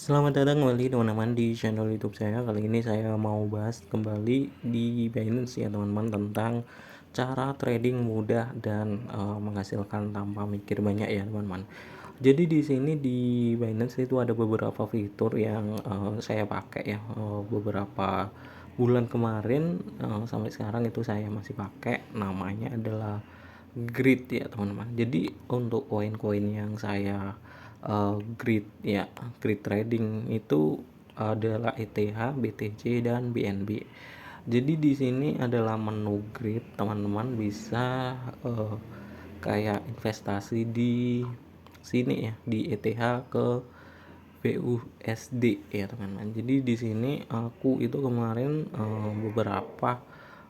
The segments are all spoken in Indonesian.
Selamat datang kembali teman-teman di channel YouTube saya. Kali ini saya mau bahas kembali di Binance ya teman-teman, tentang cara trading mudah dan menghasilkan tanpa mikir banyak ya teman-teman. Jadi di sini di Binance itu ada beberapa fitur yang saya pakai ya, beberapa bulan kemarin sampai sekarang itu saya masih pakai. Namanya adalah Grid ya teman-teman. Jadi untuk koin-koin yang saya grid ya, grid trading itu adalah ETH, BTC dan BNB. Jadi di sini adalah menu grid, teman-teman bisa kayak investasi di sini ya, di ETH ke BUSD ya teman-teman. Jadi di sini aku itu kemarin beberapa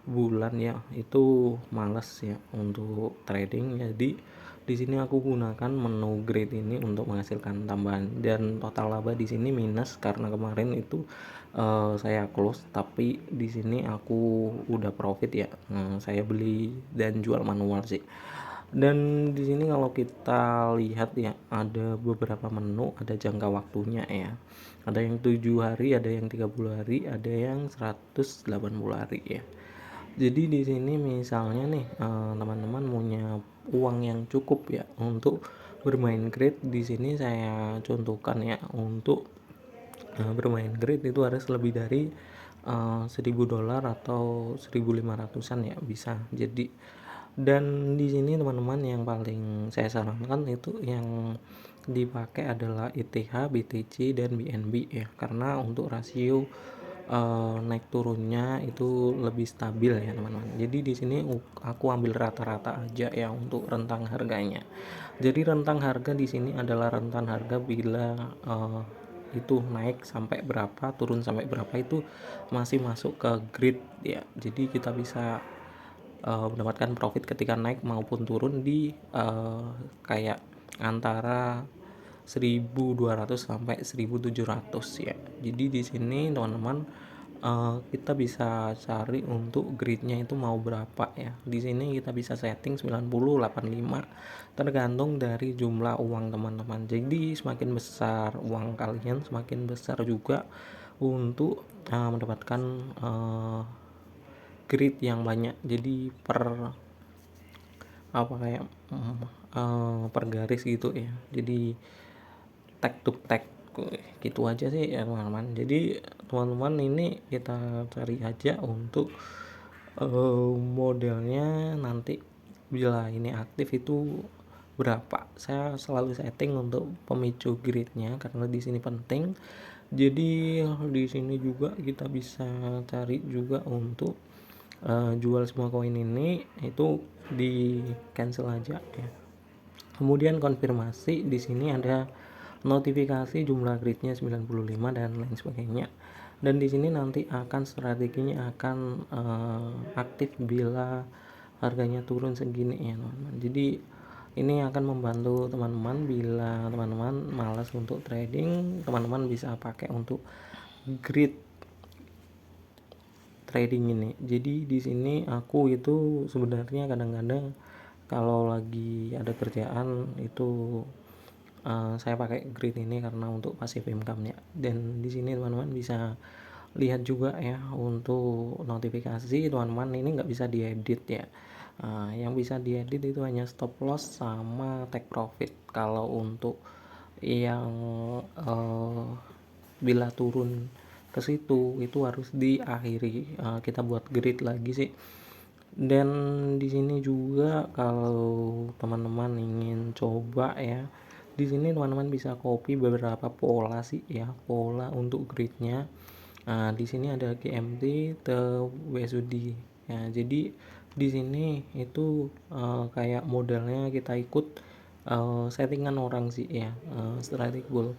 bulan ya itu males ya untuk trading. Jadi di sini aku gunakan menu grid ini untuk menghasilkan tambahan, dan total laba di sini minus karena kemarin itu saya close, tapi di sini aku udah profit ya. Saya beli dan jual manual sih. Dan di sini kalau kita lihat ya, ada beberapa menu, ada jangka waktunya ya. Ada yang 7 hari, ada yang 30 hari, ada yang 180 hari ya. Jadi di sini misalnya nih teman-teman punya uang yang cukup ya untuk bermain grade. Di sini saya contohkan ya, untuk bermain grade itu harus lebih dari $1.000 atau 1.500-an ya bisa. Jadi dan di sini teman-teman yang paling saya sarankan itu yang dipakai adalah ETH, BTC dan BNB ya, karena untuk rasio naik turunnya itu lebih stabil ya teman-teman. Jadi di sini aku ambil rata-rata aja ya untuk rentang harganya. Jadi rentang harga di sini adalah rentang harga bila itu naik sampai berapa, turun sampai berapa, itu masih masuk ke grid ya. Jadi kita bisa mendapatkan profit ketika naik maupun turun di kayak antara 1.200 sampai 1.700 ya. Jadi di sini teman-teman kita bisa cari untuk gridnya itu mau berapa ya. Di sini kita bisa setting 90, 85 tergantung dari jumlah uang teman-teman. Jadi semakin besar uang kalian, semakin besar juga untuk mendapatkan grid yang banyak. Jadi kayak per garis gitu ya. Jadi tag to tag gitu aja sih ya teman-teman. Jadi teman-teman ini kita cari aja untuk modelnya nanti bila ini aktif itu berapa. Saya selalu setting untuk pemicu gridnya karena di sini penting. Jadi di sini juga kita bisa cari juga untuk jual semua koin ini, itu di cancel aja ya. Kemudian konfirmasi, di sini ada notifikasi jumlah gridnya 95 dan lain sebagainya. Dan di sini nanti akan strateginya akan aktif bila harganya turun segini ya teman-teman. Jadi ini akan membantu teman-teman bila teman-teman malas untuk trading, teman-teman bisa pakai untuk grid trading ini. Jadi di sini aku itu sebenarnya kadang-kadang kalau lagi ada kerjaan itu saya pakai grid ini karena untuk passive income ya. Dan di sini teman-teman bisa lihat juga ya, untuk notifikasi teman-teman ini nggak bisa diedit ya. Yang bisa diedit itu hanya stop loss sama take profit. Kalau untuk yang bila turun ke situ itu harus diakhiri, kita buat grid lagi sih. Dan di sini juga kalau teman-teman ingin coba ya, di sini teman-teman bisa copy beberapa pola sih ya, pola untuk gridnya. Di sini ada GMT, WSUD ya. Jadi di sini itu kayak modelnya kita ikut settingan orang sih ya, strategic goal.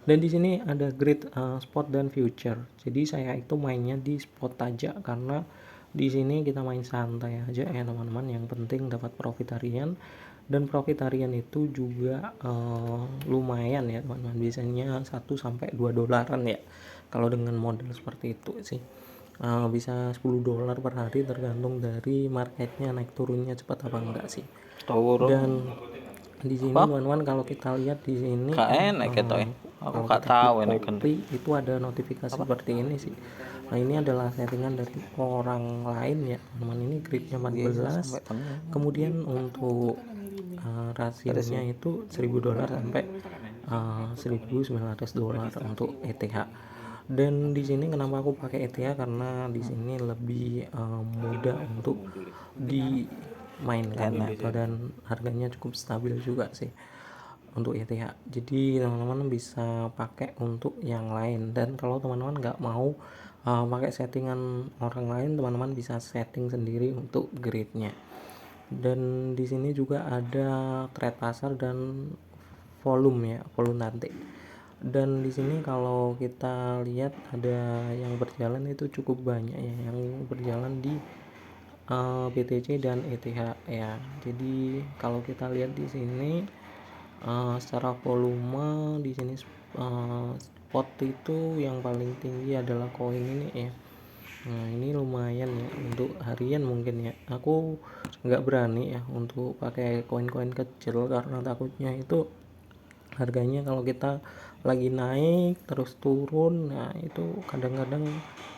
Dan di sini ada grid spot dan future. Jadi saya itu mainnya di spot aja karena di sini kita main santai aja ya teman-teman. Yang penting dapat profit harian, dan profit harian itu juga lumayan ya teman-teman. Biasanya 1 sampai 2 dolaran ya. Kalau dengan model seperti itu sih. Bisa $10 per hari tergantung dari marketnya naik turunnya cepat apa enggak sih. Dan Di sini Apa? teman-teman kalau kita lihat di sini Gak kan enak gitu ya. Aku kalau gak kita klik tahu enak kan. copy itu ada notifikasi Apa? seperti ini sih. Nah ini adalah settingan dari orang lain ya teman-teman, ini gridnya Iya 14, sampai tengah. kemudian untuk Terus rasionya ya. itu $1.000 sampai $1.900 untuk ETH. Dan di sini kenapa aku pakai ETH, karena di sini lebih mudah untuk dimainkan Enak. gitu, dan harganya cukup stabil juga sih untuk ETH. Jadi teman-teman bisa pakai untuk yang lain, dan kalau teman-teman nggak mau pakai settingan orang lain, teman-teman bisa setting sendiri untuk gridnya. Dan di sini juga ada trade pasar dan volume ya, volume nanti. Dan di sini kalau kita lihat ada yang berjalan itu cukup banyak ya, yang berjalan di BTC dan ETH ya. Jadi kalau kita lihat di sini secara volume di sini spot itu yang paling tinggi adalah koin ini ya. Nah ini lumayan ya untuk harian mungkin ya. Aku nggak berani ya untuk pakai koin-koin kecil karena takutnya itu harganya kalau kita lagi naik terus turun, nah itu kadang-kadang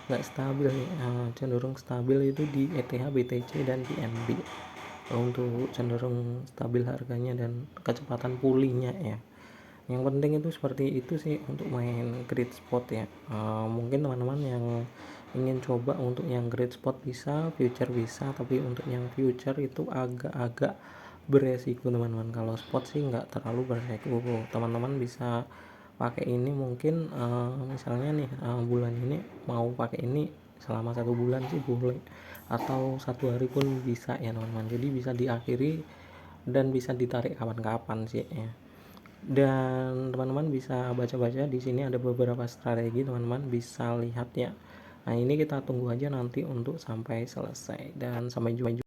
nggak stabil ya. Cenderung stabil itu di ETH, BTC dan BNB untuk cenderung stabil harganya dan kecepatan pulihnya ya. Yang penting itu seperti itu sih untuk main grid spot ya. Mungkin teman-teman yang ingin coba untuk yang grid spot bisa, future bisa, tapi untuk yang future itu agak-agak beresiko teman-teman. Kalau spot sih nggak terlalu beresiko, teman-teman bisa pakai ini mungkin misalnya nih bulan ini mau pakai ini selama 1 bulan sih boleh, atau 1 hari pun bisa ya teman-teman. Jadi bisa diakhiri dan bisa ditarik kapan-kapan sih ya. Dan teman-teman bisa baca-baca di sini ada beberapa strategi, teman-teman bisa lihat ya. Nah ini kita tunggu aja nanti untuk sampai selesai, dan sampai jumpa.